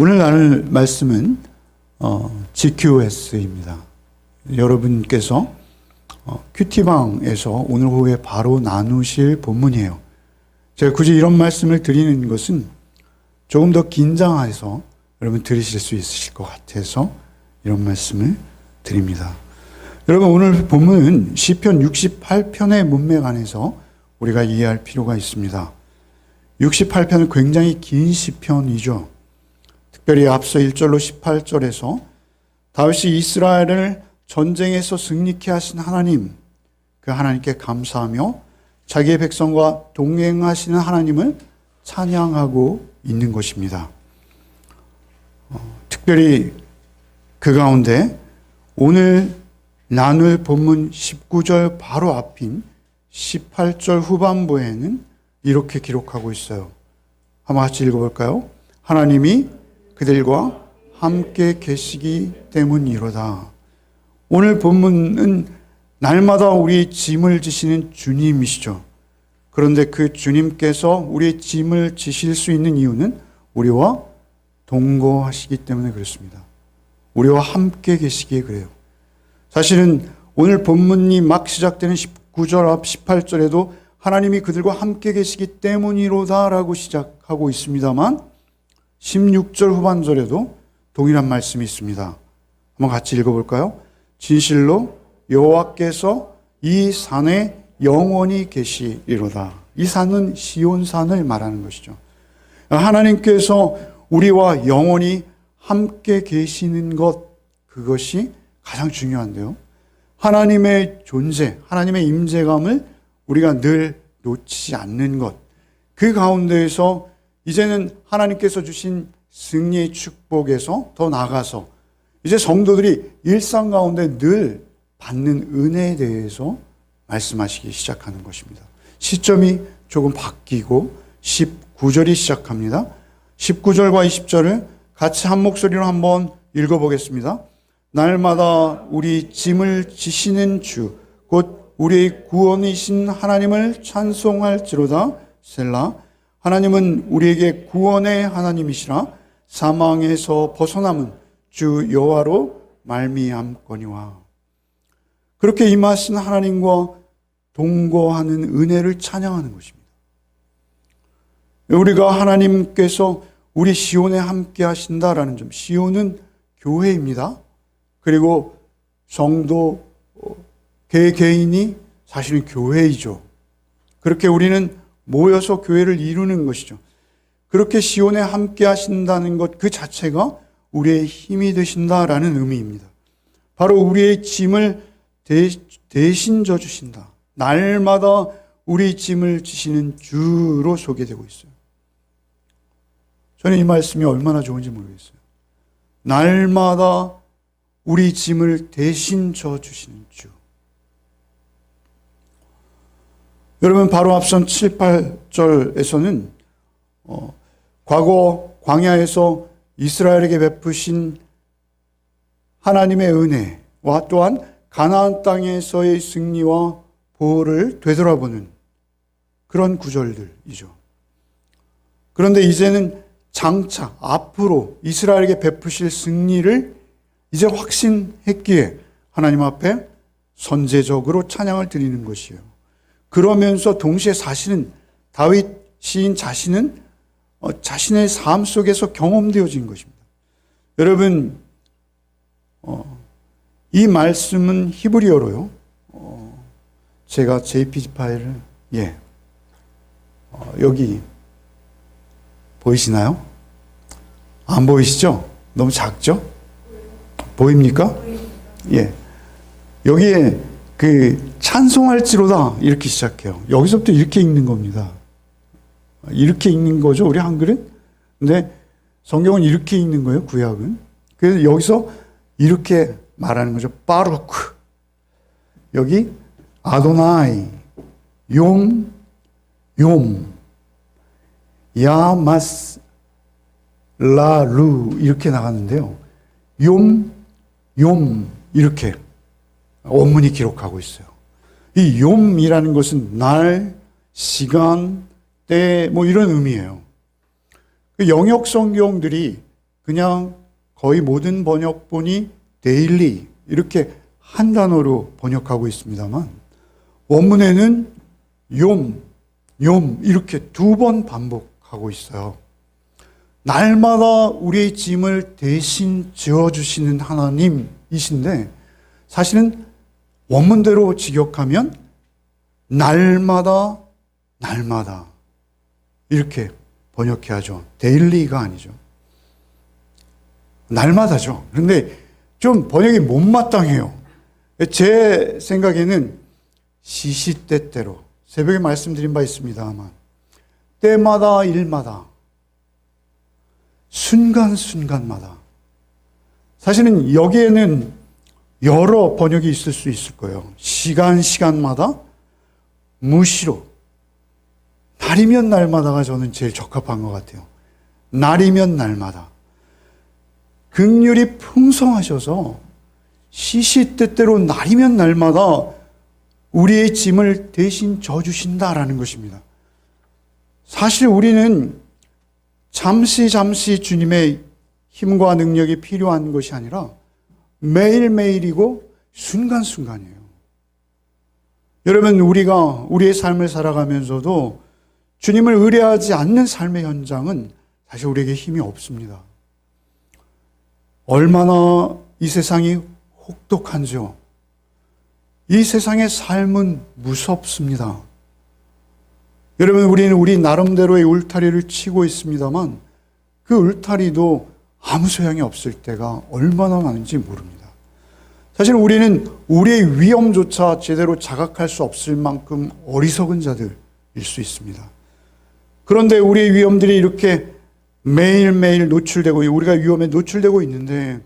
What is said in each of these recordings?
오늘 나눌 말씀은 GQS입니다. 여러분께서 큐티방에서 오늘 오후에 바로 나누실 본문이에요. 제가 굳이 이런 말씀을 드리는 것은 조금 더 긴장해서 여러분 들으실 수 있으실 것 같아서 이런 말씀을 드립니다. 여러분, 오늘 본문은 시편 68편의 문맥 안에서 우리가 이해할 필요가 있습니다. 68편은 굉장히 긴 시편이죠. 특별히 앞서 1절로 18절에서 다윗이 이스라엘을 전쟁에서 승리케 하신 하나님, 그 하나님께 감사하며 자기의 백성과 동행하시는 하나님을 찬양하고 있는 것입니다. 특별히 그 가운데 오늘 나눌 본문 19절 바로 앞인 18절 후반부에는 이렇게 기록하고 있어요. 한번 같이 읽어볼까요? 하나님이 그들과 함께 계시기 때문이로다. 오늘 본문은 날마다 우리 짐을 지시는 주님이시죠. 그런데 그 주님께서 우리의 짐을 지실 수 있는 이유는 우리와 동거하시기 때문에 그렇습니다. 우리와 함께 계시기에 그래요. 사실은 오늘 본문이 막 시작되는 19절 앞 18절에도 하나님이 그들과 함께 계시기 때문이로다라고 시작하고 있습니다만 16절 후반절에도 동일한 말씀이 있습니다. 한번 같이 읽어볼까요? 진실로 여호와께서 이 산에 영원히 계시리로다. 이 산은 시온산을 말하는 것이죠. 하나님께서 우리와 영원히 함께 계시는 것, 그것이 가장 중요한데요. 하나님의 존재, 하나님의 임재감을 우리가 늘 놓치지 않는 것, 그 가운데에서 이제는 하나님께서 주신 승리의 축복에서 더 나아가서 이제 성도들이 일상 가운데 늘 받는 은혜에 대해서 말씀하시기 시작하는 것입니다. 시점이 조금 바뀌고 19절이 시작합니다. 19절과 20절을 같이 한 목소리로 한번 읽어보겠습니다. 날마다 우리 짐을 지시는 주, 곧 우리의 구원이신 하나님을 찬송할지로다. 셀라. 하나님은 우리에게 구원의 하나님이시라. 사망에서 벗어남은 주 여호와로 말미암거니와. 그렇게 임하신 하나님과 동거하는 은혜를 찬양하는 것입니다. 우리가 하나님께서 우리 시온에 함께 하신다라는 점, 시온은 교회입니다. 그리고 성도 개개인이 사실은 교회이죠. 그렇게 우리는 모여서 교회를 이루는 것이죠. 그렇게 시온에 함께 하신다는 것 그 자체가 우리의 힘이 되신다라는 의미입니다. 바로 우리의 짐을 대신 져주신다. 날마다 우리 짐을 지시는 주로 소개되고 있어요. 저는 이 말씀이 얼마나 좋은지 모르겠어요. 날마다 우리 짐을 대신 져주시는 주. 여러분, 바로 앞선 7, 8절에서는 과거 광야에서 이스라엘에게 베푸신 하나님의 은혜와 또한 가나안 땅에서의 승리와 보호를 되돌아보는 그런 구절들이죠. 그런데 이제는 장차 앞으로 이스라엘에게 베푸실 승리를 이제 확신했기에 하나님 앞에 선제적으로 찬양을 드리는 것이에요. 그러면서 동시에 사실은 다윗 시인 자신은 자신의 삶 속에서 경험되어진 것입니다. 여러분, 이 말씀은 히브리어로요. 제가 JPG 파일을 여기 보이시나요? 안 보이시죠? 너무 작죠? 보입니까? 예. 여기에 그 찬송할지로다 이렇게 시작해요. 여기서부터 이렇게 읽는 겁니다. 이렇게 읽는 거죠, 우리 한글은. 근데 성경은 이렇게 읽는 거예요, 구약은. 그래서 여기서 이렇게 말하는 거죠. 바루크. 여기 아도나이, 욤, 야마스, 라루 이렇게 나갔는데요. 욤 이렇게 원문이 기록하고 있어요. 이 욤이라는 것은 날, 시간, 때 이런 의미예요. 영역 성경들이 그냥 거의 모든 번역본이 데일리 이렇게 한 단어로 번역하고 있습니다만 원문에는 욤 이렇게 두 번 반복하고 있어요. 날마다 우리의 짐을 대신 지어주시는 하나님이신데 사실은 원문대로 직역하면 날마다 이렇게 번역해야죠. 데일리가 아니죠. 날마다죠. 그런데 좀 번역이 못마땅해요. 제 생각에는 시시때때로 새벽에 말씀드린 바 있습니다만 때마다 일마다 순간순간마다 사실은 여기에는 여러 번역이 있을 수 있을 거예요. 시간마다 무시로 날이면 날마다가 저는 제일 적합한 것 같아요. 날이면 날마다 긍휼이 풍성하셔서 시시때때로 날이면 날마다 우리의 짐을 대신 져주신다라는 것입니다. 사실 우리는 잠시 자주님의 힘과 능력이 필요한 것이 아니라 매일매일이고 순간순간이에요. 여러분, 우리가 우리의 삶을 살아가면서도 주님을 의뢰하지 않는 삶의 현장은 사실 우리에게 힘이 없습니다. 얼마나 이 세상이 혹독한지요. 이 세상의 삶은 무섭습니다. 여러분, 우리는 우리 나름대로의 울타리를 치고 있습니다만 그 울타리도 아무 소용이 없을 때가 얼마나 많은지 모릅니다. 사실 우리는 우리의 위험조차 제대로 자각할 수 없을 만큼 어리석은 자들일 수 있습니다. 그런데 우리의 위험들이 이렇게 매일매일 노출되고 우리가 위험에 노출되고 있는데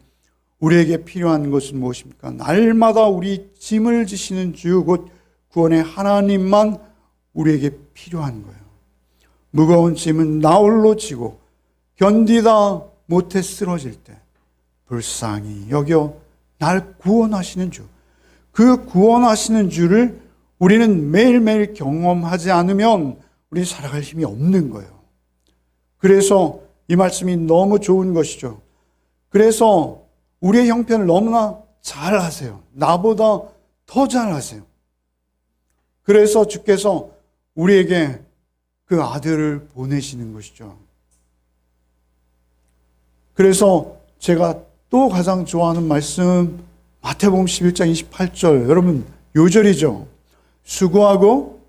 우리에게 필요한 것은 무엇입니까? 날마다 우리 짐을 지시는 주 곧 구원의 하나님만 우리에게 필요한 거예요. 무거운 짐은 나 홀로 지고 견디다 못해 쓰러질 때 불쌍히 여겨 날 구원하시는 주, 그 구원하시는 주를 우리는 매일매일 경험하지 않으면 우리 살아갈 힘이 없는 거예요. 그래서 이 말씀이 너무 좋은 것이죠. 그래서 우리의 형편을 너무나 잘 아세요. 나보다 더 잘 아세요. 그래서 주께서 우리에게 그 아들을 보내시는 것이죠. 그래서 제가 또 가장 좋아하는 말씀 마태복음 11장 28절, 여러분 요절이죠. 수고하고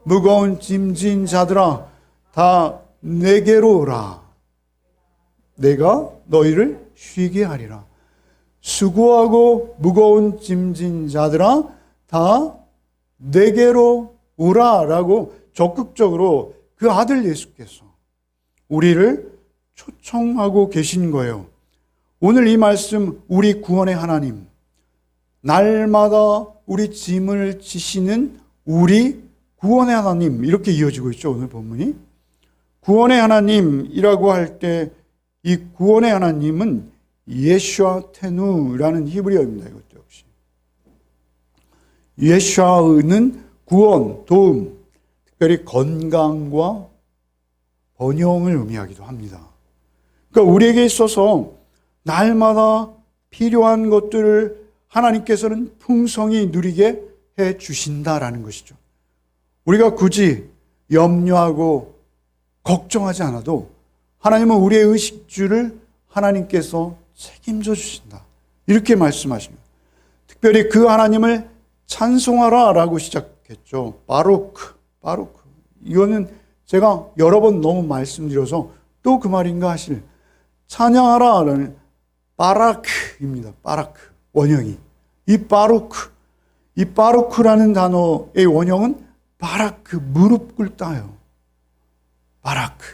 무거운 짐진 자들아 다 내게로 오라. 내가 너희를 쉬게 하리라. 수고하고 무거운 짐진 자들아 다 내게로 오라라고 적극적으로 그 아들 예수께서 우리를 초청하고 계신 거예요. 오늘 이 말씀 우리 구원의 하나님, 날마다 우리 짐을 지시는 우리 구원의 하나님, 이렇게 이어지고 있죠. 오늘 본문이 구원의 하나님이라고 할 때 이 구원의 하나님은 예슈아 테누라는 히브리어입니다. 이것도 역시 예슈아는 구원, 도움, 특별히 건강과 번영을 의미하기도 합니다. 그러니까 우리에게 있어서 날마다 필요한 것들을 하나님께서는 풍성히 누리게 해 주신다라는 것이죠. 우리가 굳이 염려하고 걱정하지 않아도 하나님은 우리의 의식주를 하나님께서 책임져 주신다. 이렇게 말씀하십니다. 특별히 그 하나님을 찬송하라 라고 시작했죠. 바로크. 이거는 제가 여러 번 너무 말씀드려서 또 그 말인가 하실 찬양하라 라는 바라크입니다. 바라크 원형이. 이 바로크라는 단어의 원형은 바라크, 무릎 꿇다요. 바라크.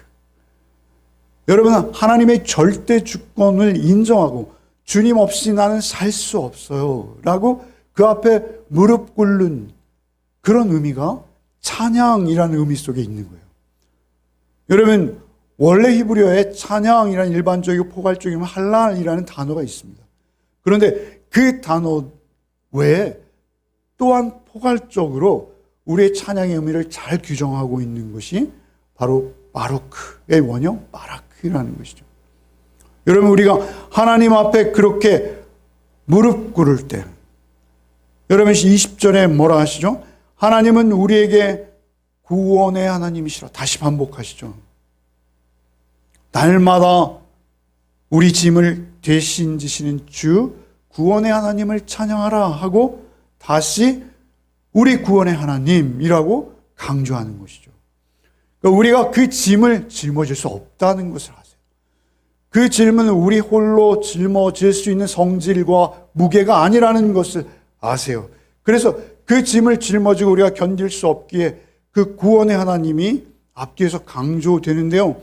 여러분, 하나님의 절대 주권을 인정하고 주님 없이 나는 살 수 없어요 라고 그 앞에 무릎 꿇는 그런 의미가 찬양이라는 의미 속에 있는 거예요. 여러분, 원래 히브리어에 찬양이라는 일반적이고 포괄적이면 할랄이라는 단어가 있습니다. 그런데 그 단어 외에 또한 포괄적으로 우리의 찬양의 의미를 잘 규정하고 있는 것이 바로 바로크의 원형 바라크라는 것이죠. 여러분, 우리가 하나님 앞에 그렇게 무릎 꿇을 때, 여러분 20절에 뭐라 하시죠? 하나님은 우리에게 구원의 하나님이시라. 다시 반복하시죠. 날마다 우리 짐을 대신 지시는 주 구원의 하나님을 찬양하라 하고 다시 우리 구원의 하나님이라고 강조하는 것이죠. 그러니까 우리가 그 짐을 짊어질 수 없다는 것을 아세요. 그 짐은 우리 홀로 짊어질 수 있는 성질과 무게가 아니라는 것을 아세요. 그래서 그 짐을 짊어지고 우리가 견딜 수 없기에 그 구원의 하나님이 앞뒤에서 강조되는데요.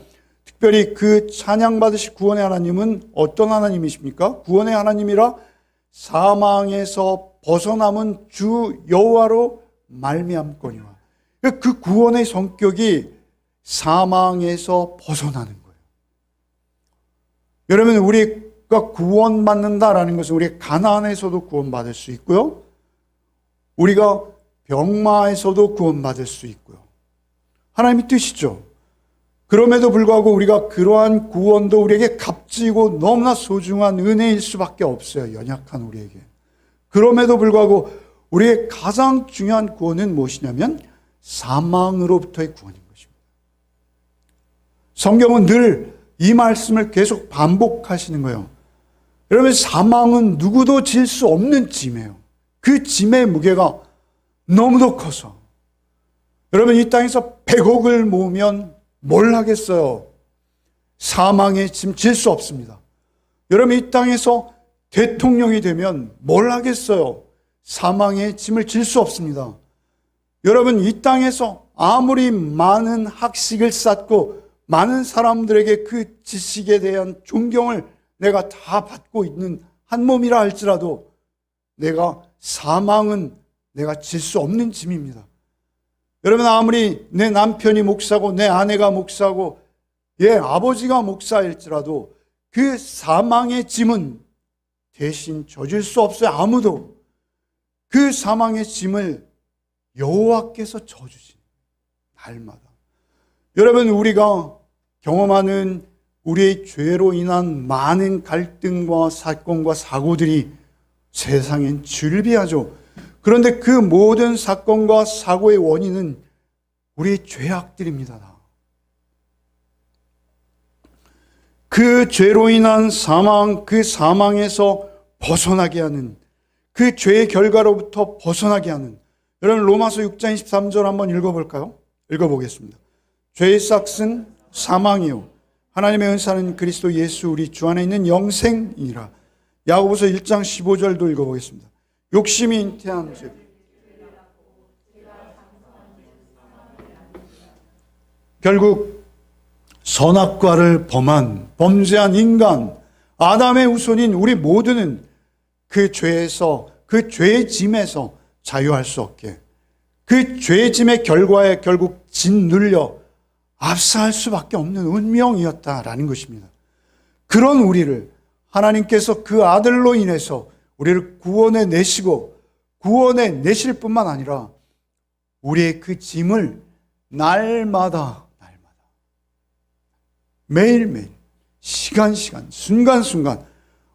특별히 그 찬양받으실 구원의 하나님은 어떤 하나님이십니까? 구원의 하나님이라 사망에서 벗어남은 주 여호와로 말미암거니와. 그 구원의 성격이 사망에서 벗어나는 거예요. 여러분, 우리가 구원받는다라는 것은 우리 가난에서도 구원받을 수 있고요. 우리가 병마에서도 구원받을 수 있고요. 하나님의 뜻이죠. 그럼에도 불구하고 우리가 그러한 구원도 우리에게 값지고 너무나 소중한 은혜일 수밖에 없어요. 연약한 우리에게. 그럼에도 불구하고 우리의 가장 중요한 구원은 무엇이냐면 사망으로부터의 구원인 것입니다. 성경은 늘 이 말씀을 계속 반복하시는 거예요. 여러분, 사망은 누구도 질 수 없는 짐이에요. 그 짐의 무게가 너무도 커서. 여러분, 이 땅에서 100억을 모으면 뭘 하겠어요? 사망의 짐 질 수 없습니다. 여러분, 이 땅에서 대통령이 되면 뭘 하겠어요? 사망의 짐을 질 수 없습니다. 여러분, 이 땅에서 아무리 많은 학식을 쌓고 많은 사람들에게 그 지식에 대한 존경을 내가 다 받고 있는 한 몸이라 할지라도 사망은 내가 질 수 없는 짐입니다. 여러분, 아무리 내 남편이 목사고 내 아내가 목사고 아버지가 목사일지라도 그 사망의 짐은 대신 져줄 수 없어요. 아무도. 그 사망의 짐을 여호와께서 져주신 날마다. 여러분, 우리가 경험하는 우리의 죄로 인한 많은 갈등과 사건과 사고들이 세상엔 즐비하죠. 그런데 그 모든 사건과 사고의 원인은 우리의 죄악들입니다. 그 죄로 인한 사망, 그 사망에서 벗어나게 하는, 그 죄의 결과로부터 벗어나게 하는, 여러분 로마서 6장 23절 한번 읽어볼까요? 읽어보겠습니다. 죄의 삭은 사망이요 하나님의 은사는 그리스도 예수 우리 주 안에 있는 영생이니라. 야고보서 1장 15절도 읽어보겠습니다. 욕심이 잉태한 죄. 결국 선악과를 범죄한 인간 아담의 후손인 우리 모두는 그 죄에서, 그 죄의 짐에서 자유할 수 없게, 그 죄의 짐의 결과에 결국 짓눌려 압사할 수밖에 없는 운명이었다라는 것입니다. 그런 우리를 하나님께서 그 아들로 인해서 우리를 구원해 내시고 구원해 내실 뿐만 아니라 우리의 그 짐을 날마다 매일매일 시간 순간순간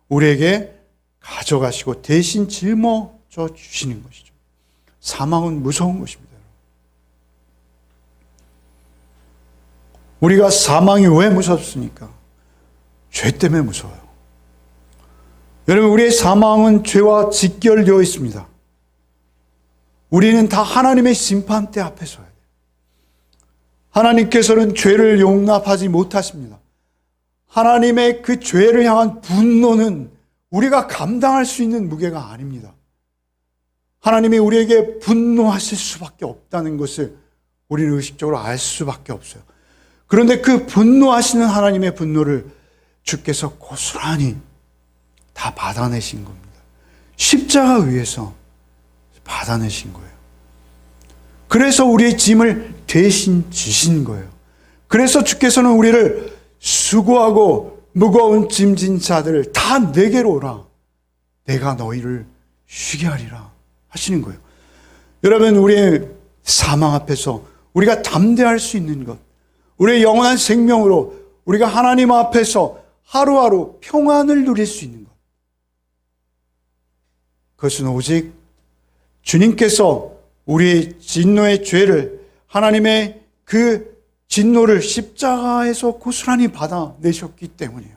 우리에게 가져가시고 대신 짊어져 주시는 것이죠. 사망은 무서운 것입니다. 우리가 사망이 왜 무섭습니까? 죄 때문에 무서워요. 여러분, 우리의 사망은 죄와 직결되어 있습니다. 우리는 다 하나님의 심판대 앞에 서야 돼요. 하나님께서는 죄를 용납하지 못하십니다. 하나님의 그 죄를 향한 분노는 우리가 감당할 수 있는 무게가 아닙니다. 하나님이 우리에게 분노하실 수밖에 없다는 것을 우리는 의식적으로 알 수밖에 없어요. 그런데 그 분노하시는 하나님의 분노를 주께서 고스란히 다 받아내신 겁니다. 십자가 위에서 받아내신 거예요. 그래서 우리의 짐을 대신 지신 거예요. 그래서 주께서는 우리를 수고하고 무거운 짐진 자들을 다 내게로 오라. 내가 너희를 쉬게 하리라 하시는 거예요. 여러분, 우리의 사망 앞에서 우리가 담대할 수 있는 것, 우리의 영원한 생명으로 우리가 하나님 앞에서 하루하루 평안을 누릴 수 있는 것. 그것은 오직 주님께서 우리의 진노의 죄를, 하나님의 그 진노를 십자가에서 고스란히 받아내셨기 때문이에요.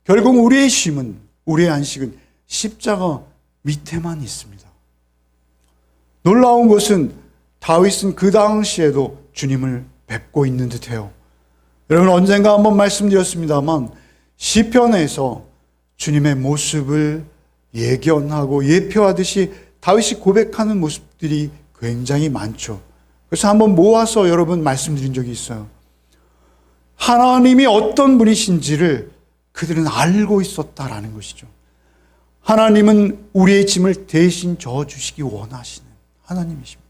결국 우리의 쉼은, 우리의 안식은 십자가 밑에만 있습니다. 놀라운 것은 다윗은 그 당시에도 주님을 뵙고 있는 듯해요. 여러분, 언젠가 한번 말씀드렸습니다만 시편에서 주님의 모습을 예견하고 예표하듯이 다윗이 고백하는 모습들이 굉장히 많죠. 그래서 한번 모아서 여러분 말씀드린 적이 있어요. 하나님이 어떤 분이신지를 그들은 알고 있었다라는 것이죠. 하나님은 우리의 짐을 대신 져주시기 원하시는 하나님이십니다.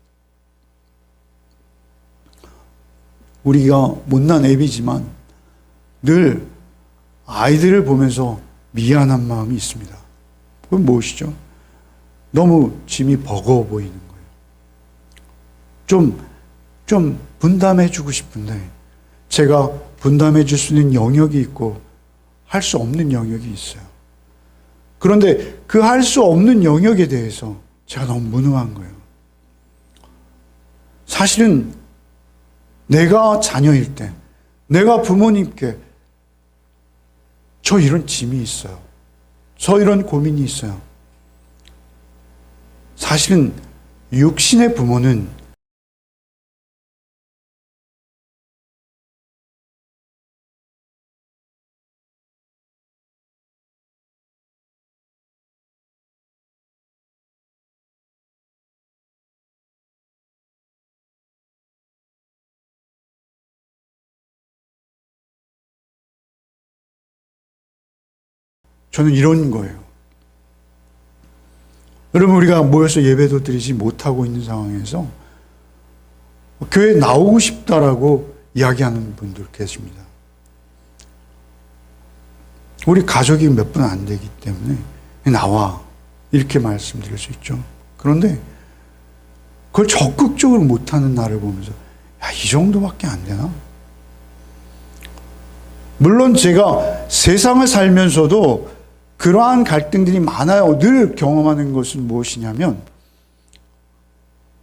우리가 못난 애비지만 늘 아이들을 보면서 미안한 마음이 있습니다. 그건 무엇이죠? 너무 짐이 버거워 보이는 거예요. 좀 분담해 주고 싶은데 제가 분담해 줄 수 있는 영역이 있고 할 수 없는 영역이 있어요. 그런데 그 할 수 없는 영역에 대해서 제가 너무 무능한 거예요. 사실은 내가 자녀일 때, 내가 부모님께 저 이런 짐이 있어요. 저 이런 고민이 있어요. 사실은 육신의 부모는 저는 이런 거예요. 여러분, 우리가 모여서 예배도 드리지 못하고 있는 상황에서 교회에 나오고 싶다라고 이야기하는 분들 계십니다. 우리 가족이 몇 분 안 되기 때문에 나와 이렇게 말씀드릴 수 있죠. 그런데 그걸 적극적으로 못하는 나를 보면서 야, 이 정도밖에 안 되나? 물론 제가 세상을 살면서도 그러한 갈등들이 많아요. 늘 경험하는 것은 무엇이냐면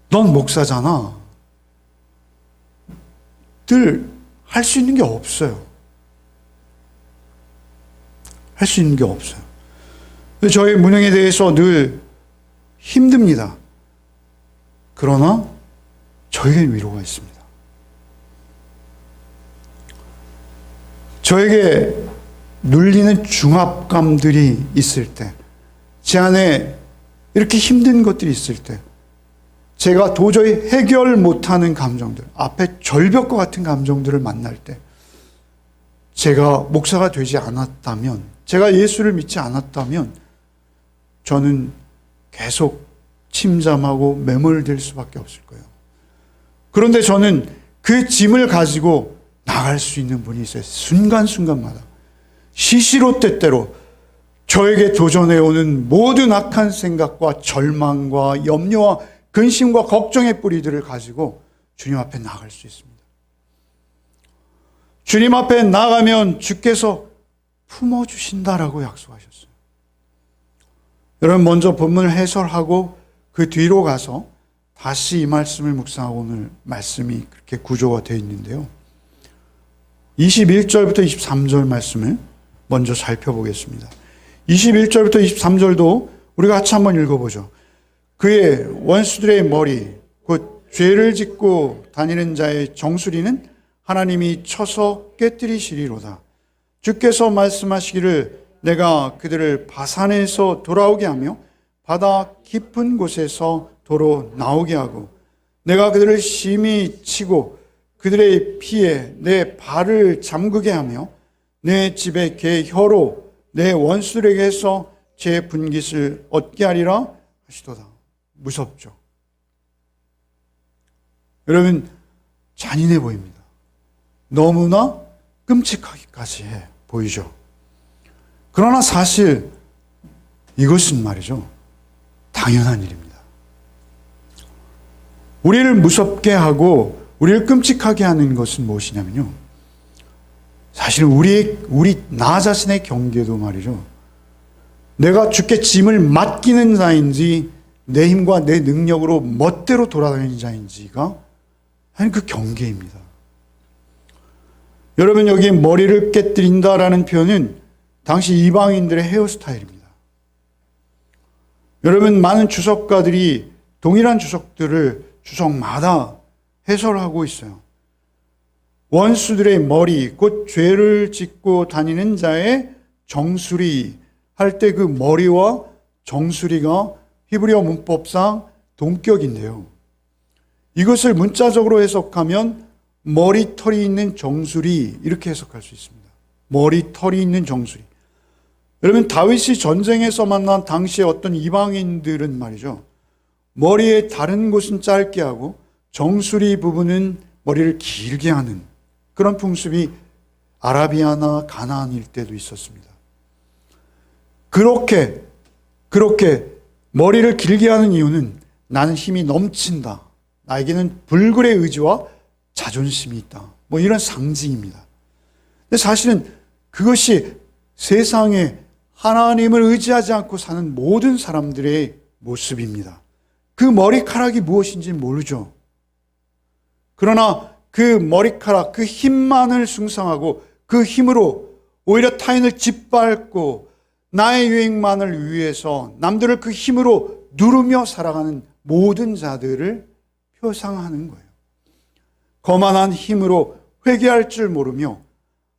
넌 목사잖아. 늘 할 수 있는 게 없어요. 할 수 있는 게 없어요. 저희 문영에 대해서 늘 힘듭니다. 그러나 저에겐 위로가 있습니다. 저에게 눌리는 중압감들이 있을 때, 제 안에 이렇게 힘든 것들이 있을 때, 제가 도저히 해결 못하는 감정들, 앞에 절벽과 같은 감정들을 만날 때, 제가 목사가 되지 않았다면, 제가 예수를 믿지 않았다면, 저는 계속 침잠하고 매몰될 수밖에 없을 거예요. 그런데 저는 그 짐을 가지고 나갈 수 있는 분이 있어요. 순간순간마다. 시시로 때때로 저에게 도전해오는 모든 악한 생각과 절망과 염려와 근심과 걱정의 뿌리들을 가지고 주님 앞에 나갈 수 있습니다. 주님 앞에 나가면 주께서 품어주신다라고 약속하셨어요. 여러분, 먼저 본문을 해설하고 그 뒤로 가서 다시 이 말씀을 묵상하고 오늘 말씀이 그렇게 구조가 되어 있는데요. 21절부터 23절 말씀을 먼저 살펴보겠습니다. 21절부터 23절도 우리가 같이 한번 읽어보죠. 그의 원수들의 머리, 곧 죄를 짓고 다니는 자의 정수리는 하나님이 쳐서 깨뜨리시리로다. 주께서 말씀하시기를 내가 그들을 바산에서 돌아오게 하며 바다 깊은 곳에서 도로 나오게 하고 내가 그들을 심히 치고 그들의 피에 내 발을 잠그게 하며 내 집에 개 혀로 내 원수들에게서 제 분깃을 얻게 하리라 하시도다. 무섭죠? 여러분, 잔인해 보입니다. 너무나 끔찍하기까지 해 보이죠? 그러나 사실 이것은 말이죠, 당연한 일입니다. 우리를 무섭게 하고 우리를 끔찍하게 하는 것은 무엇이냐면요, 사실은 우리 나 자신의 경계도 말이죠. 내가 주께 짐을 맡기는 자인지 내 힘과 내 능력으로 멋대로 돌아다니는 자인지가 아니 그 경계입니다. 여러분, 여기 머리를 깨뜨린다라는 표현은 당시 이방인들의 헤어스타일입니다. 여러분, 많은 주석가들이 동일한 주석들을 주석마다 해설하고 있어요. 원수들의 머리, 곧 죄를 짓고 다니는 자의 정수리 할 때 그 머리와 정수리가 히브리어 문법상 동격인데요. 이것을 문자적으로 해석하면 머리털이 있는 정수리, 이렇게 해석할 수 있습니다. 머리털이 있는 정수리. 여러분, 다윗이 전쟁에서 만난 당시의 어떤 이방인들은 말이죠, 머리의 다른 곳은 짧게 하고 정수리 부분은 머리를 길게 하는 그런 풍습이 아라비아나 가나안 일대도 있었습니다. 그렇게 머리를 길게 하는 이유는 나는 힘이 넘친다, 나에게는 불굴의 의지와 자존심이 있다, 뭐 이런 상징입니다. 근데 사실은 그것이 세상에 하나님을 의지하지 않고 사는 모든 사람들의 모습입니다. 그 머리카락이 무엇인지 모르죠. 그러나 그 머리카락, 그 힘만을 숭상하고 그 힘으로 오히려 타인을 짓밟고 나의 유익만을 위해서 남들을 그 힘으로 누르며 살아가는 모든 자들을 표상하는 거예요. 거만한 힘으로 회개할 줄 모르며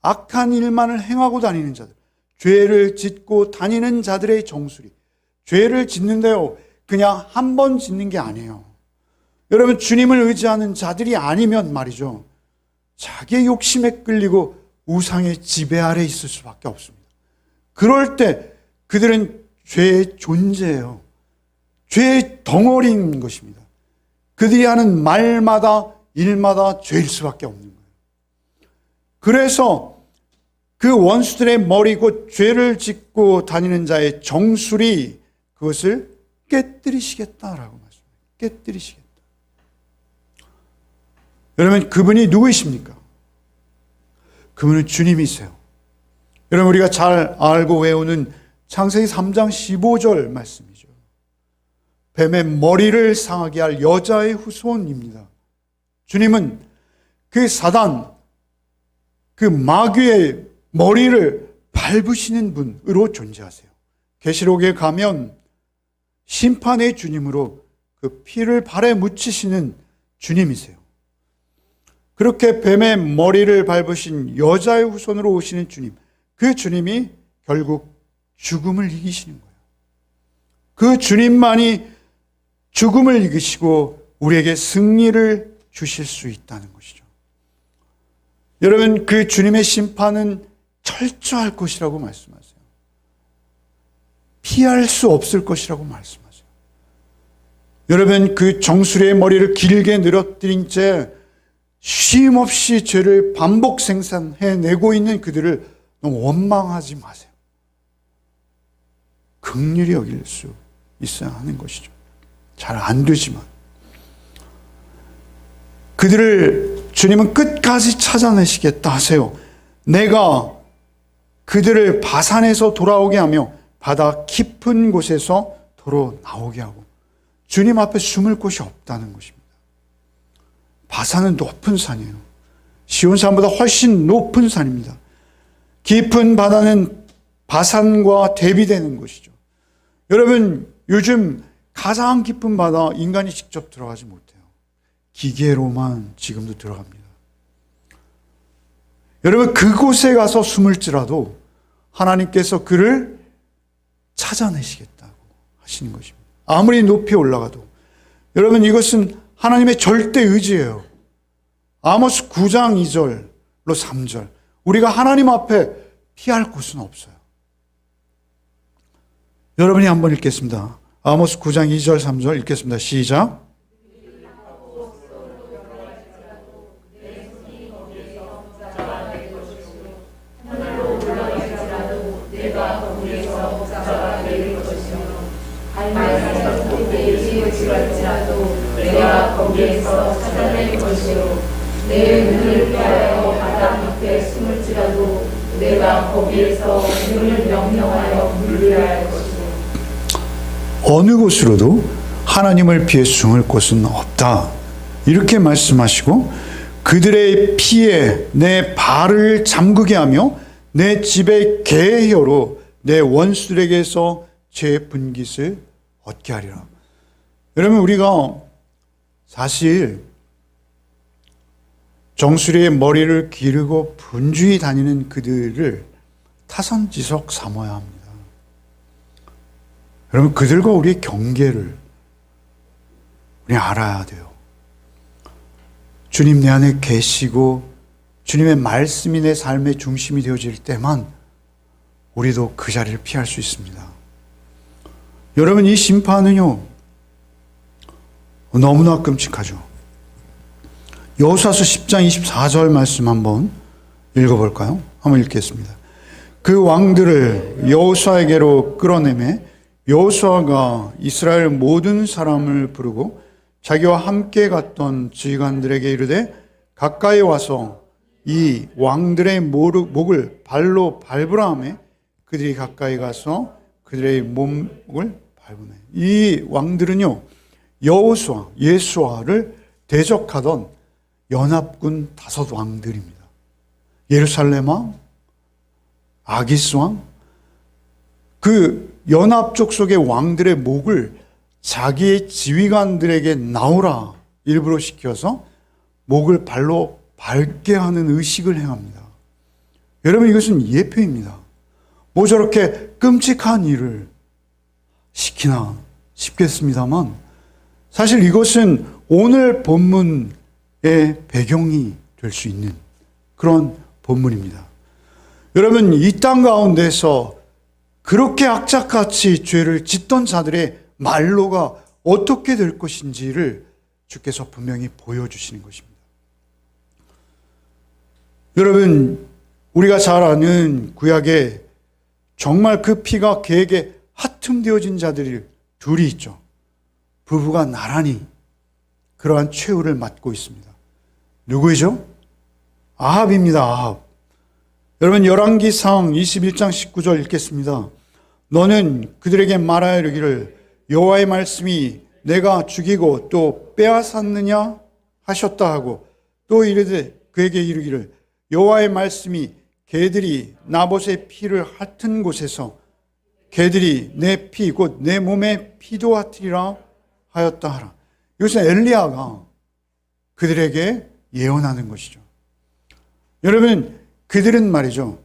악한 일만을 행하고 다니는 자들, 죄를 짓고 다니는 자들의 정수리. 죄를 짓는데요, 그냥 한 번 짓는 게 아니에요. 여러분, 주님을 의지하는 자들이 아니면 말이죠, 자기의 욕심에 끌리고 우상의 지배 아래 있을 수밖에 없습니다. 그럴 때 그들은 죄의 존재예요. 죄의 덩어리인 것입니다. 그들이 하는 말마다 일마다 죄일 수밖에 없는 거예요. 그래서 그 원수들의 머리, 곧 죄를 짓고 다니는 자의 정수리, 그것을 깨뜨리시겠다라고 말씀합니다. 깨뜨리시겠다. 여러분, 그분이 누구이십니까? 그분은 주님이세요. 여러분, 우리가 잘 알고 외우는 창세기 3장 15절 말씀이죠. 뱀의 머리를 상하게 할 여자의 후손입니다. 주님은 그 사단, 그 마귀의 머리를 밟으시는 분으로 존재하세요. 계시록에 가면 심판의 주님으로 그 피를 발에 묻히시는 주님이세요. 그렇게 뱀의 머리를 밟으신 여자의 후손으로 오시는 주님, 그 주님이 결국 죽음을 이기시는 거예요. 그 주님만이 죽음을 이기시고 우리에게 승리를 주실 수 있다는 것이죠. 여러분, 그 주님의 심판은 철저할 것이라고 말씀하세요. 피할 수 없을 것이라고 말씀하세요. 여러분, 그 정수리의 머리를 길게 늘어뜨린 채 쉼없이 죄를 반복 생산해내고 있는 그들을 너무 원망하지 마세요. 긍휼히 여길 수 있어야 하는 것이죠. 잘 안 되지만 그들을 주님은 끝까지 찾아내시겠다 하세요. 내가 그들을 바산에서 돌아오게 하며 바다 깊은 곳에서 도로 나오게 하고, 주님 앞에 숨을 곳이 없다는 것입니다. 바산은 높은 산이에요. 시온산보다 훨씬 높은 산입니다. 깊은 바다는 바산과 대비되는 것이죠. 여러분, 요즘 가장 깊은 바다 인간이 직접 들어가지 못해요. 기계로만 지금도 들어갑니다. 여러분, 그곳에 가서 숨을지라도 하나님께서 그를 찾아내시겠다고 하시는 것입니다. 아무리 높이 올라가도. 여러분, 이것은 하나님의 절대 의지예요. 아모스 9장 2절로 3절. 우리가 하나님 앞에 피할 곳은 없어요. 여러분이 한번 읽겠습니다. 아모스 9장 2절 3절 읽겠습니다. 시작. 내가 거기에서 찾아낼 것이요 내 눈을 피하여 바다 앞에 숨을지라도 내가 거기에서 눈을 명령하여 물러야 할 것이요. 어느 곳으로도 하나님을 피해 숨을 곳은 없다. 이렇게 말씀하시고 그들의 피에 내 발을 잠그게 하며 내 집의 계혀로 내 원수들에게서 제 분깃을 얻게 하리라. 여러분, 우리가 사실 정수리에 머리를 기르고 분주히 다니는 그들을 타산지석 삼아야 합니다. 여러분, 그들과 우리의 경계를 우리 알아야 돼요. 주님 내 안에 계시고 주님의 말씀이 내 삶의 중심이 되어질 때만 우리도 그 자리를 피할 수 있습니다. 여러분, 이 심판은요 너무나 끔찍하죠. 여호수아서 10장 24절 말씀 한번 읽어볼까요? 한번 읽겠습니다. 그 왕들을 여호수아에게로 끌어내매 여호수아가 이스라엘 모든 사람을 부르고 자기와 함께 갔던 지휘관들에게 이르되 가까이 와서 이 왕들의 목을 발로 밟으라 하매 그들이 가까이 가서 그들의 목을 밟으매. 이 왕들은요 여호수아, 예수아를 대적하던 연합군 5 왕들입니다. 예루살렘 왕, 아기스 왕, 그 연합족 속의 왕들의 목을 자기의 지휘관들에게 나오라 일부러 시켜서 목을 발로 밟게 하는 의식을 행합니다. 여러분, 이것은 예표입니다. 뭐 저렇게 끔찍한 일을 시키나 싶겠습니다만 사실 이것은 오늘 본문의 배경이 될 수 있는 그런 본문입니다. 여러분, 이 땅 가운데서 그렇게 악착같이 죄를 짓던 자들의 말로가 어떻게 될 것인지를 주께서 분명히 보여주시는 것입니다. 여러분, 우리가 잘 아는 구약에 정말 그 피가 개에게 하품되어진 자들이 둘이 있죠. 부부가 나란히 그러한 최후를 맞고 있습니다. 누구이죠? 아합입니다. 아합. 여러분, 열왕기상 21장 19절 읽겠습니다. 너는 그들에게 말하여 이르기를 여호와의 말씀이 내가 죽이고 또 빼앗았느냐 하셨다 하고 또 이르되 그에게 이르기를 여호와의 말씀이 개들이 나봇의 피를 핥은 곳에서 개들이 내 피 곧 내 몸의 피도 핥으리라 하였다 하라. 이것은 엘리야가 그들에게 예언하는 것이죠. 여러분, 그들은 말이죠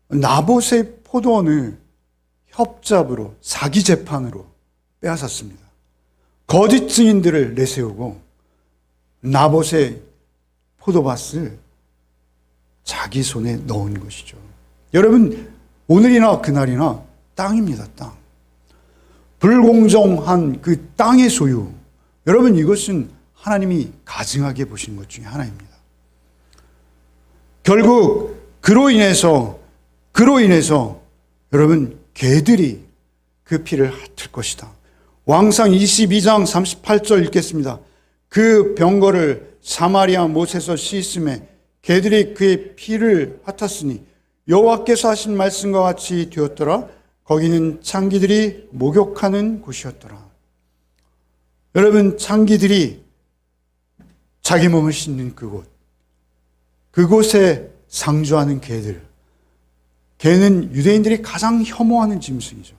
나봇의 포도원을 협잡으로 사기 재판으로 빼앗았습니다. 거짓 증인들을 내세우고 나봇의 포도밭을 자기 손에 넣은 것이죠. 여러분, 오늘이나 그날이나 땅입니다. 땅. 불공정한 그 땅의 소유, 여러분, 이것은 하나님이 가증하게 보시는 것 중에 하나입니다. 결국 그로 인해서 여러분, 개들이 그 피를 핥을 것이다. 왕상 22장 38절 읽겠습니다. 그 병거를 사마리아 못에서 씻음에 개들이 그의 피를 핥았으니 여호와께서 하신 말씀과 같이 되었더라. 거기는 창기들이 목욕하는 곳이었더라. 여러분, 창기들이 자기 몸을 씻는 그곳에 상주하는 개들, 개는 유대인들이 가장 혐오하는 짐승이죠.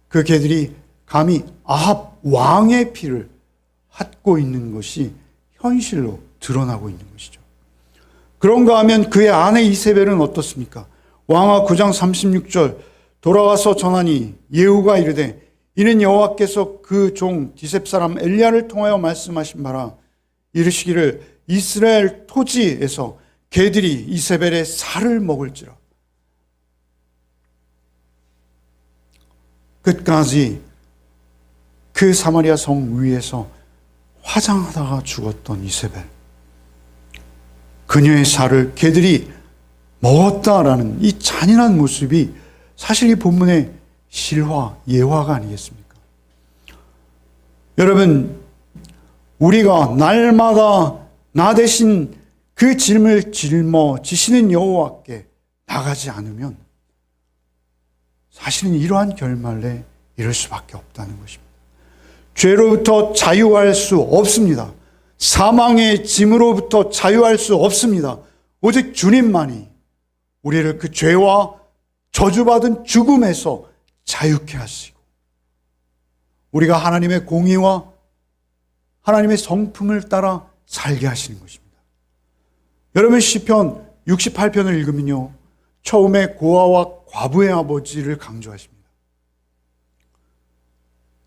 그 개들이 감히 아합 왕의 피를 핥고 있는 것이 현실로 드러나고 있는 것이죠. 그런가 하면 그의 아내 이세벨은 어떻습니까? 왕하 9장 36절 돌아와서 전하니 예후가 이르되 이는 여호와께서 그 종 디셉 사람 엘리야를 통하여 말씀하신 바라 이르시기를 이스라엘 토지에서 개들이 이세벨의 살을 먹을지라. 끝까지 그 사마리아 성 위에서 화장하다가 죽었던 이세벨, 그녀의 살을 개들이 먹었다라는 이 잔인한 모습이 사실 이 본문의 실화, 예화가 아니겠습니까? 여러분, 우리가 날마다 나 대신 그 짐을 짊어지시는 여호와께 나가지 않으면 사실은 이러한 결말에 이를 수밖에 없다는 것입니다. 죄로부터 자유할 수 없습니다. 사망의 짐으로부터 자유할 수 없습니다. 오직 주님만이 우리를 그 죄와 저주받은 죽음에서 자유케 하시고 우리가 하나님의 공의와 하나님의 성품을 따라 살게 하시는 것입니다. 여러분 시편 68편을 읽으면요, 처음에 고아와 과부의 아버지를 강조하십니다.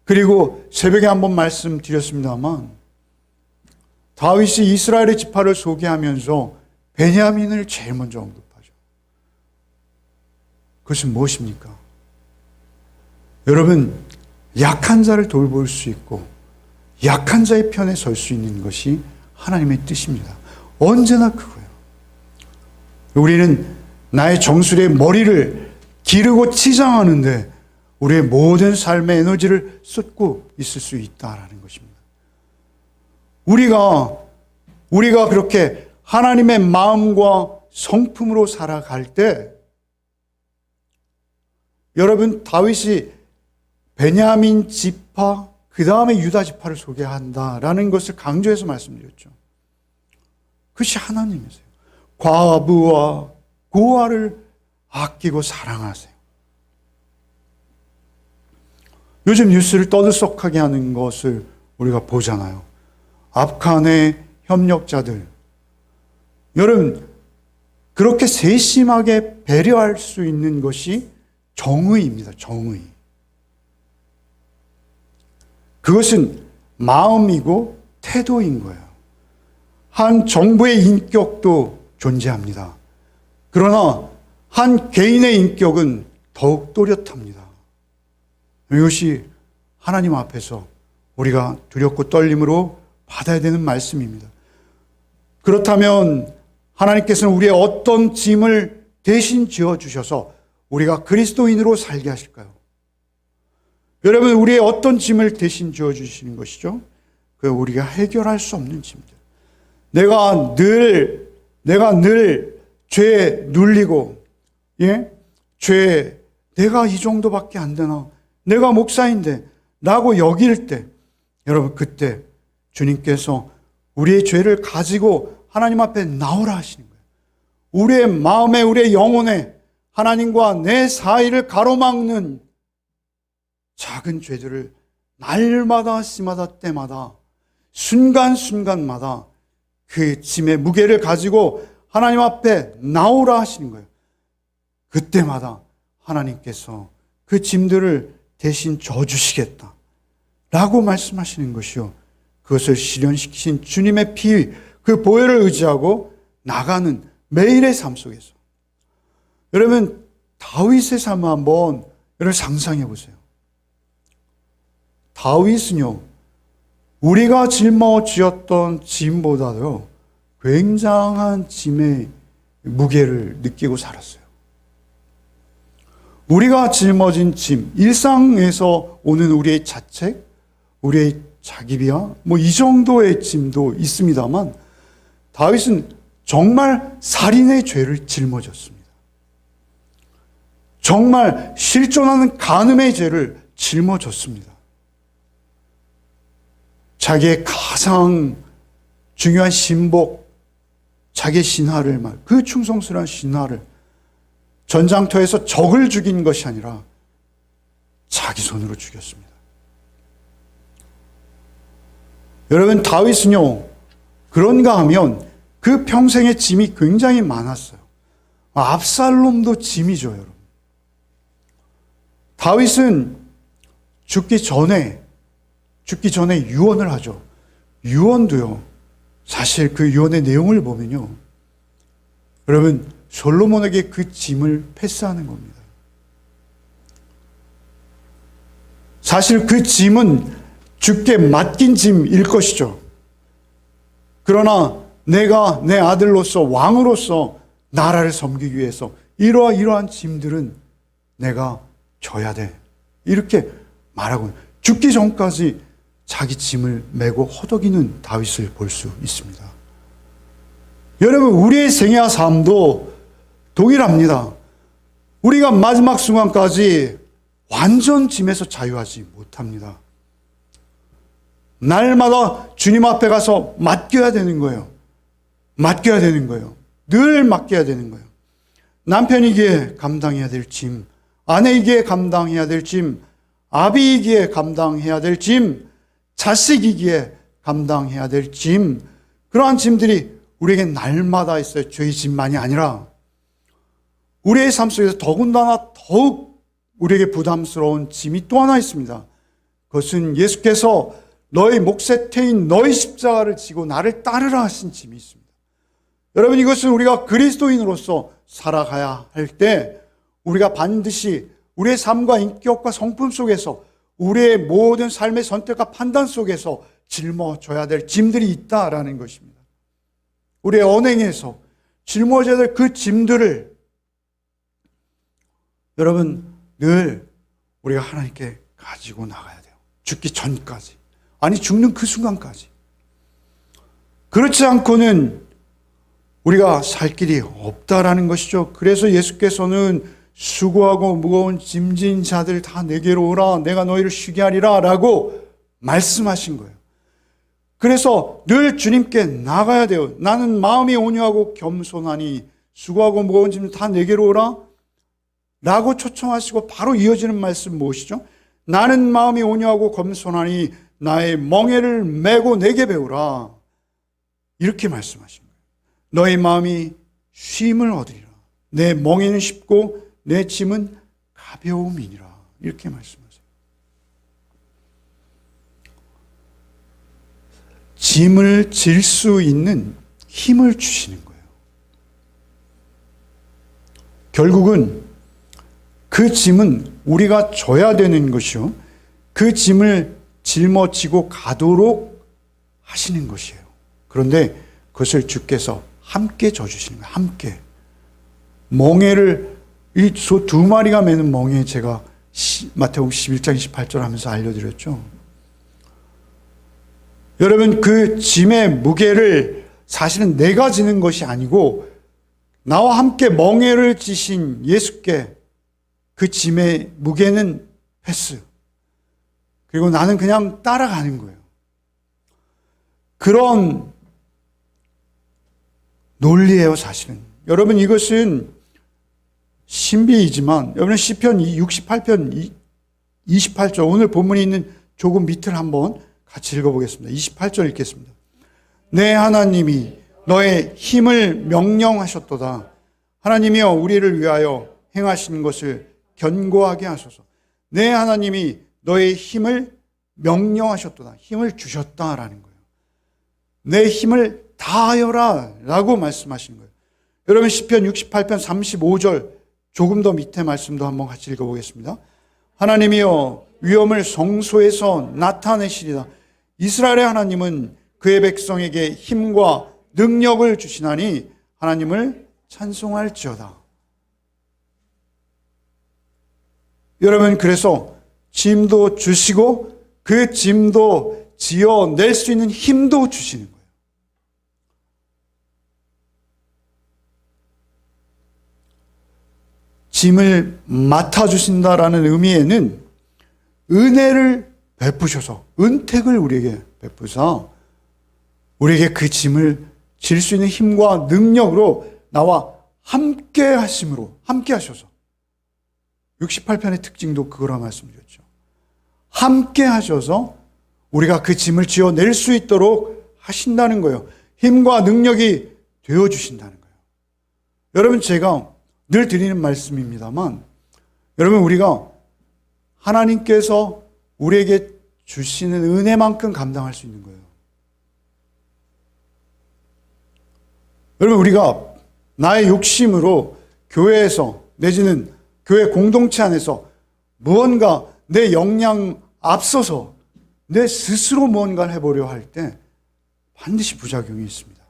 그리고 새벽에 한번 말씀드렸습니다만 다윗이 이스라엘의 지파를 소개하면서 베냐민을 제일 먼저 언급하죠. 그것은 무엇입니까? 여러분, 약한 자를 돌볼 수 있고 약한 자의 편에 설 수 있는 것이 하나님의 뜻입니다. 언제나 그거예요. 우리는 나의 정수리의 머리를 기르고 치장하는데 우리의 모든 삶의 에너지를 쏟고 있을 수 있다라는 것입니다. 우리가 그렇게 하나님의 마음과 성품으로 살아갈 때 여러분 다윗이 베냐민 지파 그 다음에 유다 지파를 소개한다라는 것을 강조해서 말씀드렸죠. 그것이 하나님이세요. 과부와 고아를 아끼고 사랑하세요. 요즘 뉴스를 떠들썩하게 하는 것을 우리가 보잖아요. 아프간의 협력자들. 여러분, 그렇게 세심하게 배려할 수 있는 것이 정의입니다. 정의. 그것은 마음이고 태도인 거예요. 한 정부의 인격도 존재합니다. 그러나 한 개인의 인격은 더욱 또렷합니다. 이것이 하나님 앞에서 우리가 두렵고 떨림으로 받아야 되는 말씀입니다. 그렇다면 하나님께서는 우리의 어떤 짐을 대신 지어주셔서 우리가 그리스도인으로 살게 하실까요? 여러분, 우리의 어떤 짐을 대신 지어주시는 것이죠? 그 우리가 해결할 수 없는 짐들. 내가 늘 죄에 눌리고, 내가 이 정도밖에 안 되나? 내가 목사인데, 라고 여길 때, 여러분, 그때 주님께서 우리의 죄를 가지고 하나님 앞에 나오라 하시는 거예요. 우리의 마음에, 우리의 영혼에 하나님과 내 사이를 가로막는 작은 죄들을 날마다, 시마다, 때마다, 순간순간마다 그 짐의 무게를 가지고 하나님 앞에 나오라 하시는 거예요. 그때마다 하나님께서 그 짐들을 대신 져주시겠다 라고 말씀하시는 것이요, 그것을 실현시키신 주님의 피, 그 보혈을 의지하고 나가는 매일의 삶 속에서 여러분, 다윗의 삶을 한번 여러분 상상해 보세요. 다윗은요, 우리가 짊어지었던 짐보다도 굉장한 짐의 무게를 느끼고 살았어요. 우리가 짊어진 짐, 일상에서 오는 우리의 자책, 우리의 자기 비하, 이 정도의 짐도 있습니다만, 다윗은 정말 살인의 죄를 짊어졌습니다. 정말 실존하는 간음의 죄를 짊어졌습니다. 자기의 가장 중요한 신복, 자기의 신하를, 그 충성스러운 신하를 전장터에서 적을 죽인 것이 아니라 자기 손으로 죽였습니다. 여러분, 다윗은요, 그런가 하면 그 평생의 짐이 굉장히 많았어요. 압살롬도 짐이죠, 여러분. 다윗은 죽기 전에 유언을 하죠. 유언도요, 사실 그 유언의 내용을 보면요, 여러분, 솔로몬에게 그 짐을 패스하는 겁니다. 사실 그 짐은 죽게 맡긴 짐일 것이죠. 그러나 내가 내 아들로서, 왕으로서 나라를 섬기기 위해서 이러한 짐들은 내가 져야 돼, 이렇게 말하고 죽기 전까지 자기 짐을 메고 허덕이는 다윗을 볼 수 있습니다. 여러분, 우리의 생애와 삶도 동일합니다. 우리가 마지막 순간까지 완전 짐에서 자유하지 못합니다. 날마다 주님 앞에 가서 맡겨야 되는 거예요. 맡겨야 되는 거예요. 늘 맡겨야 되는 거예요. 남편이기에 감당해야 될 짐, 아내이기에 감당해야 될 짐, 아비이기에 감당해야 될 짐, 자식이기에 감당해야 될 짐, 그러한 짐들이 우리에게 날마다 있어요. 죄의 짐만이 아니라 우리의 삶 속에서 더군다나 더욱 우리에게 부담스러운 짐이 또 하나 있습니다. 그것은 예수께서 너의 몫에 태인 너의 십자가를 지고 나를 따르라 하신 짐이 있습니다. 여러분, 이것은 우리가 그리스도인으로서 살아가야 할 때 우리가 반드시 우리의 삶과 인격과 성품 속에서 우리의 모든 삶의 선택과 판단 속에서 짊어져야 될 짐들이 있다라는 것입니다. 우리의 언행에서 짊어져야 될 그 짐들을 여러분 늘 우리가 하나님께 가지고 나가야 돼요. 죽기 전까지. 아니, 죽는 그 순간까지. 그렇지 않고는 우리가 살 길이 없다라는 것이죠. 그래서 예수께서는 수고하고 무거운 짐진 자들 다 내게로 오라, 내가 너희를 쉬게 하리라 라고 말씀하신 거예요. 그래서 늘 주님께 나가야 돼요. 나는 마음이 온유하고 겸손하니 수고하고 무거운 짐 다 내게로 오라 라고 초청하시고 바로 이어지는 말씀 무엇이죠? 나는 마음이 온유하고 겸손하니 나의 멍에를 메고 내게 배우라, 이렇게 말씀하신 거예요. 너의 마음이 쉼을 얻으리라. 내 멍에는 쉽고 내 짐은 가벼움이니라, 이렇게 말씀하세요. 짐을 질 수 있는 힘을 주시는 거예요. 결국은 그 짐은 우리가 져야 되는 것이요, 그 짐을 짊어지고 가도록 하시는 것이에요. 그런데 그것을 주께서 함께 져주시는 거예요. 함께. 멍에를, 이 소 두 마리가 매는 멍에 제가 마태복음 11장 28절 하면서 알려드렸죠. 여러분, 그 짐의 무게를 사실은 내가 지는 것이 아니고 나와 함께 멍에를 지신 예수께 그 짐의 무게는 패스. 그리고 나는 그냥 따라가는 거예요. 그런 논리예요, 사실은. 여러분, 이것은 신비이지만 여러분, 시편 68편 28절, 오늘 본문에 있는 조금 밑을 한번 같이 읽어보겠습니다. 28절 읽겠습니다. 내 하나님이 너의 힘을 명령하셨도다. 하나님이여, 우리를 위하여 행하신 것을 견고하게 하소서. 내 하나님이 너의 힘을 명령하셨도다. 힘을 주셨다라는 거예요. 내 힘을 다하여라 라고 말씀하시는 거예요. 여러분, 시편 68편 35절 조금 더 밑에 말씀도 한번 같이 읽어보겠습니다. 하나님이여, 위엄을 성소에서 나타내시리다. 이스라엘의 하나님은 그의 백성에게 힘과 능력을 주시나니 하나님을 찬송할지어다. 여러분, 그래서 짐도 주시고 그 짐도 지어낼 수 있는 힘도 주시는 거예요. 짐을 맡아주신다라는 의미에는 은혜를 베푸셔서, 은택을 우리에게 베푸사 우리에게 그 짐을 질 수 있는 힘과 능력으로 나와 함께 하심으로, 함께 하셔서, 68편의 특징도 그거라 말씀드렸죠. 함께 하셔서 우리가 그 짐을 지어낼 수 있도록 하신다는 거예요. 힘과 능력이 되어주신다는 거예요. 여러분, 제가 늘 드리는 말씀입니다만, 여러분, 우리가 하나님께서 우리에게 주시는 은혜만큼 감당할 수 있는 거예요. 여러분, 우리가 나의 욕심으로 교회에서 내지는 교회 공동체 안에서 무언가 내 역량 앞서서 내 스스로 무언가를 해보려 할 때 반드시 부작용이 있습니다.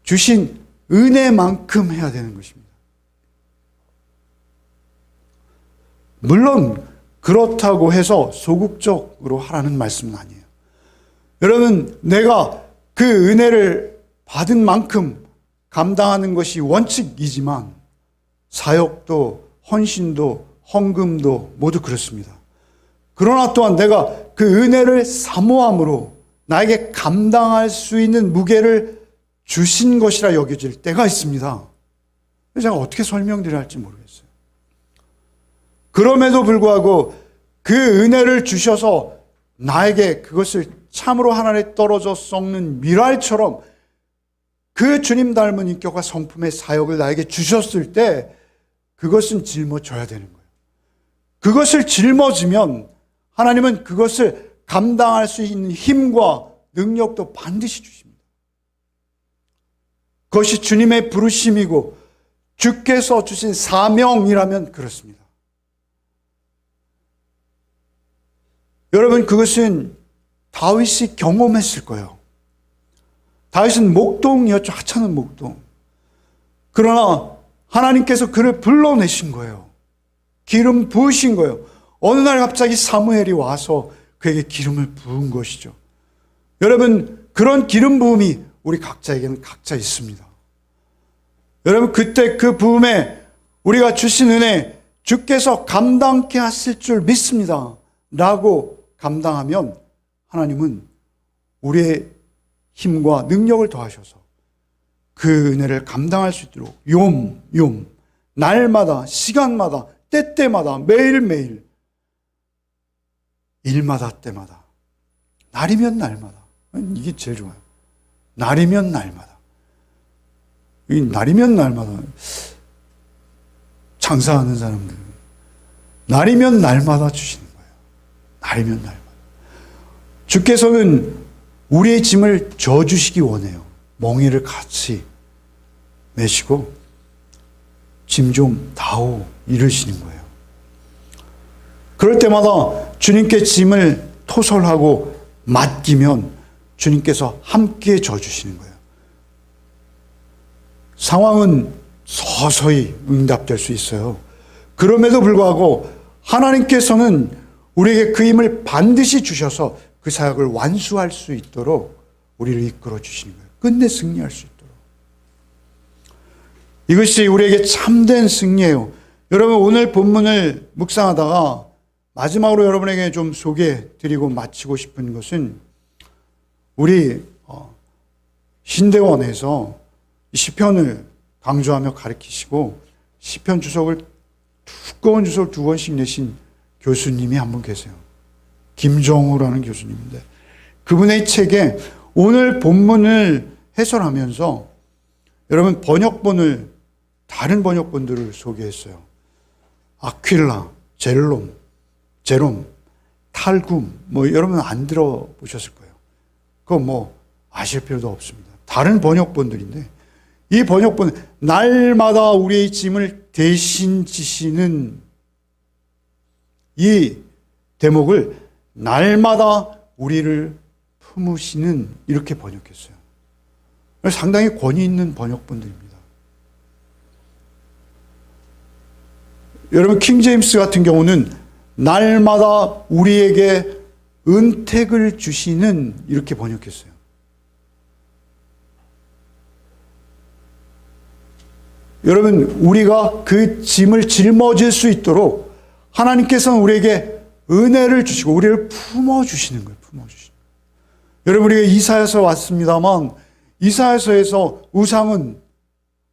주신 은혜만큼 해야 되는 것입니다. 물론 그렇다고 해서 소극적으로 하라는 말씀은 아니에요. 여러분, 내가 그 은혜를 받은 만큼 감당하는 것이 원칙이지만 사역도 헌신도 헌금도 모두 그렇습니다. 그러나 또한 내가 그 은혜를 사모함으로 나에게 감당할 수 있는 무게를 주신 것이라 여겨질 때가 있습니다. 제가 어떻게 설명드려야 할지 모르겠어요. 그럼에도 불구하고 그 은혜를 주셔서 나에게 그것을 참으로 하늘에 떨어져 썩는 밀알처럼 그 주님 닮은 인격과 성품의 사역을 나에게 주셨을 때 그것은 짊어져야 되는 거예요. 그것을 짊어지면 하나님은 그것을 감당할 수 있는 힘과 능력도 반드시 주십니다. 그것이 주님의 부르심이고 주께서 주신 사명이라면 그렇습니다. 여러분, 그것은 다윗이 경험했을 거예요. 다윗은 목동이었죠. 하찮은 목동. 그러나 하나님께서 그를 불러내신 거예요. 기름 부으신 거예요. 어느 날 갑자기 사무엘이 와서 그에게 기름을 부은 것이죠. 여러분, 그런 기름 부음이 우리 각자에게는 각자 있습니다. 여러분, 그때 그 부음에 우리가 주신 은혜 주께서 감당케 하실 줄 믿습니다 라고 감당하면 하나님은 우리의 힘과 능력을 더하셔서 그 은혜를 감당할 수 있도록 날마다 시간마다 때때마다 매일매일 일마다 때마다 날이면 날마다 이게 제일 좋아요. 날이면 날마다 이 날이면 날마다 장사하는 사람들 날이면 날마다 주시는 거예요. 날이면 날마다 주께서는 우리의 짐을 져주시기 원해요. 멍에를 같이 메시고 짐 좀 다오 이러시는 거예요. 그럴 때마다 주님께 짐을 토설하고 맡기면 주님께서 함께 져주시는 거예요. 상황은 서서히 응답될 수 있어요. 그럼에도 불구하고 하나님께서는 우리에게 그 힘을 반드시 주셔서 그 사역을 완수할 수 있도록 우리를 이끌어 주시는 거예요. 끝내 승리할 수 있도록. 이것이 우리에게 참된 승리예요. 여러분, 오늘 본문을 묵상하다가 마지막으로 여러분에게 좀 소개해드리고 마치고 싶은 것은 우리 신대원에서 시편을 강조하며 가르치시고 시편 주석을 두꺼운 주석을 2권씩 내신 교수님이 한 분 계세요. 김정우라는 교수님인데 그분의 책에 오늘 본문을 해설하면서 여러분 번역본을 다른 번역본들을 소개했어요. 아퀴라, 제롬, 탈굼 여러분 안 들어보셨을 거예요. 그거 아실 필요도 없습니다. 다른 번역본들인데 이 번역본 날마다 우리의 짐을 대신 지시는 이 대목을 날마다 우리를 품으시는 이렇게 번역했어요. 상당히 권위 있는 번역본들입니다. 여러분 킹제임스 같은 경우는 날마다 우리에게 은택을 주시는 이렇게 번역했어요. 여러분 우리가 그 짐을 짊어질 수 있도록 하나님께서는 우리에게 은혜를 주시고 우리를 품어주시는 거예요. 품어주시는 거예요. 여러분 우리가 이사야서 왔습니다만 이사야서에서 우상은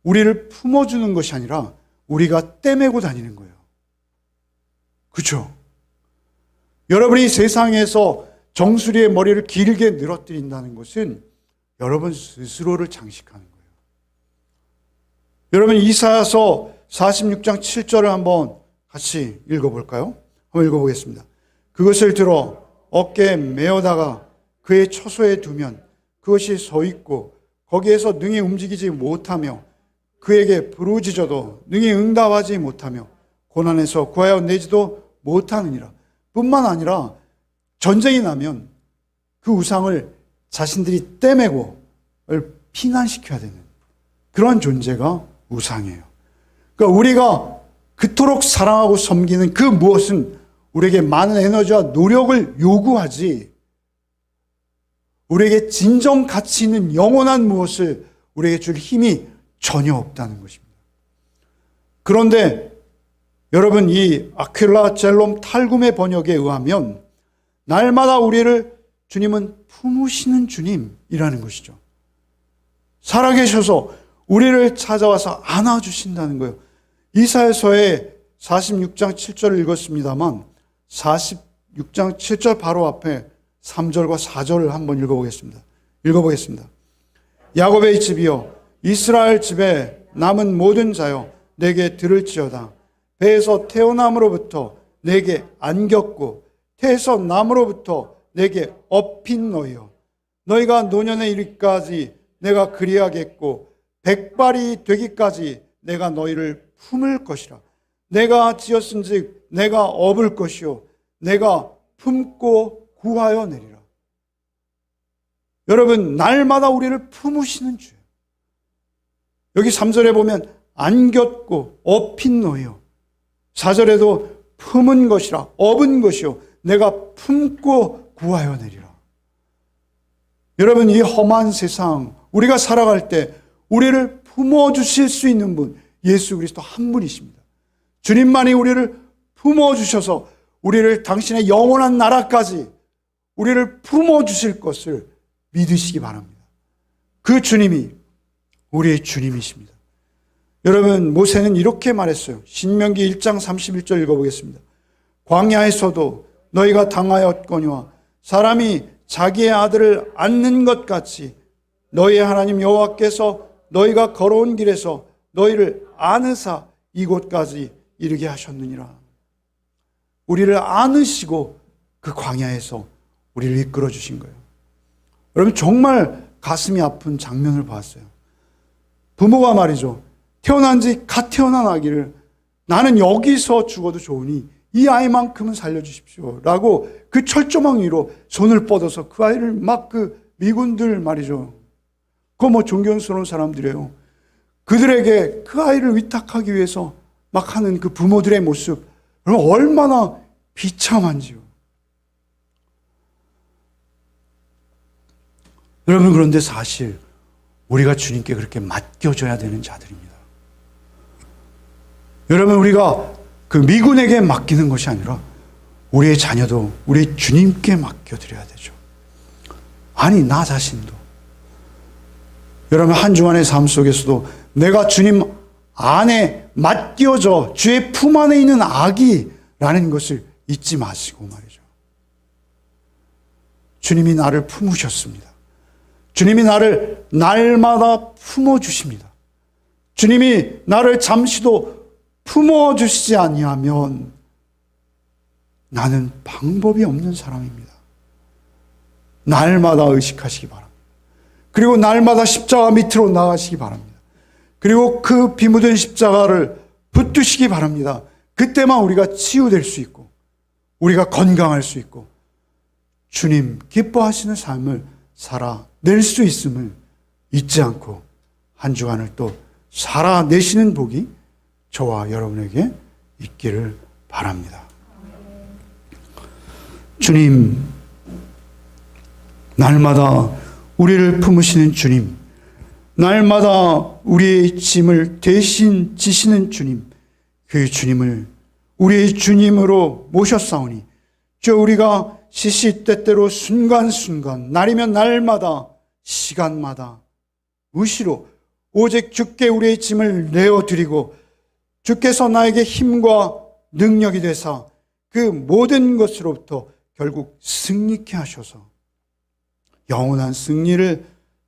우리를 품어주는 것이 아니라 우리가 떼매고 다니는 거예요. 그렇죠? 여러분이 세상에서 정수리의 머리를 길게 늘어뜨린다는 것은 여러분 스스로를 장식하는 거예요. 여러분 이사야서 46장 7절을 한번 같이 읽어볼까요? 한번 읽어보겠습니다. 그것을 들어 어깨에 메어다가 그의 처소에 두면 그것이 서 있고 거기에서 능히 움직이지 못하며 그에게 부르짖어도 능히 응답하지 못하며 고난에서 구하여 내지도 못하느니라. 뿐만 아니라 전쟁이 나면 그 우상을 자신들이 떼매고 피난시켜야 되는 그런 존재가 우상이에요. 그러니까 우리가 그토록 사랑하고 섬기는 그 무엇은 우리에게 많은 에너지와 노력을 요구하지 우리에게 진정 가치 있는 영원한 무엇을 우리에게 줄 힘이 전혀 없다는 것입니다. 그런데 여러분, 이 아퀴라 젤롬 탈굼의 번역에 의하면 날마다 우리를 주님은 품으시는 주님이라는 것이죠. 살아계셔서 우리를 찾아와서 안아주신다는 거예요. 이사야서의 46장 7절을 읽었습니다만 46장 7절 바로 앞에 3절과 4절을 한번 읽어보겠습니다. 야곱의 집이여, 이스라엘 집에 남은 모든 자여, 내게 들을지어다. 배에서 태어남으로부터 내게 안겼고 태에서 남으로부터 내게 업힌 너희여, 너희가 노년에 이르기까지 내가 그리하겠고 백발이 되기까지 내가 너희를 품을 것이라. 내가 지었은즉 내가 업을 것이요 내가 품고 구하여 내리라. 여러분, 날마다 우리를 품으시는 주예요. 여기 3절에 보면 안겼고 업힌 너희요, 4절에도 품은 것이라, 업은 것이요 내가 품고 구하여 내리라. 여러분, 이 험한 세상 우리가 살아갈 때 우리를 품어주실 수 있는 분, 예수 그리스도 한 분이십니다. 주님만이 우리를 품어주셔서 우리를 당신의 영원한 나라까지 우리를 품어주실 것을 믿으시기 바랍니다. 그 주님이 우리의 주님이십니다. 여러분, 모세는 이렇게 말했어요. 신명기 1장 31절 읽어보겠습니다. 광야에서도 너희가 당하였거니와 사람이 자기의 아들을 안는 것 같이 너희의 하나님 여호와께서 너희가 걸어온 길에서 너희를 안으사 이곳까지 이르게 하셨느니라. 우리를 안으시고 그 광야에서 우리를 이끌어 주신 거예요. 여러분, 정말 가슴이 아픈 장면을 봤어요. 부모가 말이죠, 태어난 지 갓 태어난 아기를 나는 여기서 죽어도 좋으니 이 아이만큼은 살려주십시오 라고 그 철조망 위로 손을 뻗어서 그 아이를 막 그 미군들 말이죠, 그거 뭐 존경스러운 사람들이에요. 그들에게 그 아이를 위탁하기 위해서 막 하는 그 부모들의 모습, 여러분 얼마나 비참한지요. 여러분, 그런데 사실 우리가 주님께 그렇게 맡겨줘야 되는 자들입니다. 여러분, 우리가 그 미군에게 맡기는 것이 아니라 우리의 자녀도 우리 주님께 맡겨드려야 되죠. 아니, 나 자신도. 여러분, 한 주간의 삶 속에서도 내가 주님 안에 맡겨져 주의 품 안에 있는 아기라는 것을 잊지 마시고 말이죠. 주님이 나를 품으셨습니다. 주님이 나를 날마다 품어주십니다. 주님이 나를 잠시도 품어주시지 아니하면 나는 방법이 없는 사람입니다. 날마다 의식하시기 바랍니다. 그리고 날마다 십자가 밑으로 나가시기 바랍니다. 그리고 그 피 묻은 십자가를 붙드시기 바랍니다. 그때만 우리가 치유될 수 있고 우리가 건강할 수 있고 주님 기뻐하시는 삶을 살아낼 수 있음을 잊지 않고 한 주간을 또 살아내시는 복이 저와 여러분에게 있기를 바랍니다. 주님, 날마다 우리를 품으시는 주님, 날마다 우리의 짐을 대신 지시는 주님, 그 주님을 우리의 주님으로 모셨사오니 저 우리가 시시때때로 순간순간 날이면 날마다 시간마다 무시로 오직 주께 우리의 짐을 내어드리고 주께서 나에게 힘과 능력이 되사 그 모든 것으로부터 결국 승리케 하셔서 영원한 승리를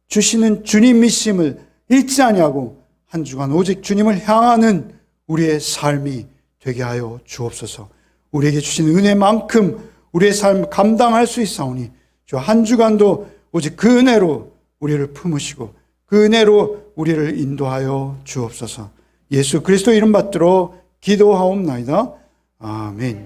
주시는 주님이심을 잊지 아니하고 한 주간 오직 주님을 향하는 우리의 삶이 되게 하여 주옵소서. 우리에게 주신 은혜만큼 우리의 삶을 감당할 수 있사오니 저 한 주간도 오직 그 은혜로 우리를 품으시고 그 은혜로 우리를 인도하여 주옵소서. 예수 그리스도 이름 받들어 기도하옵나이다. 아멘.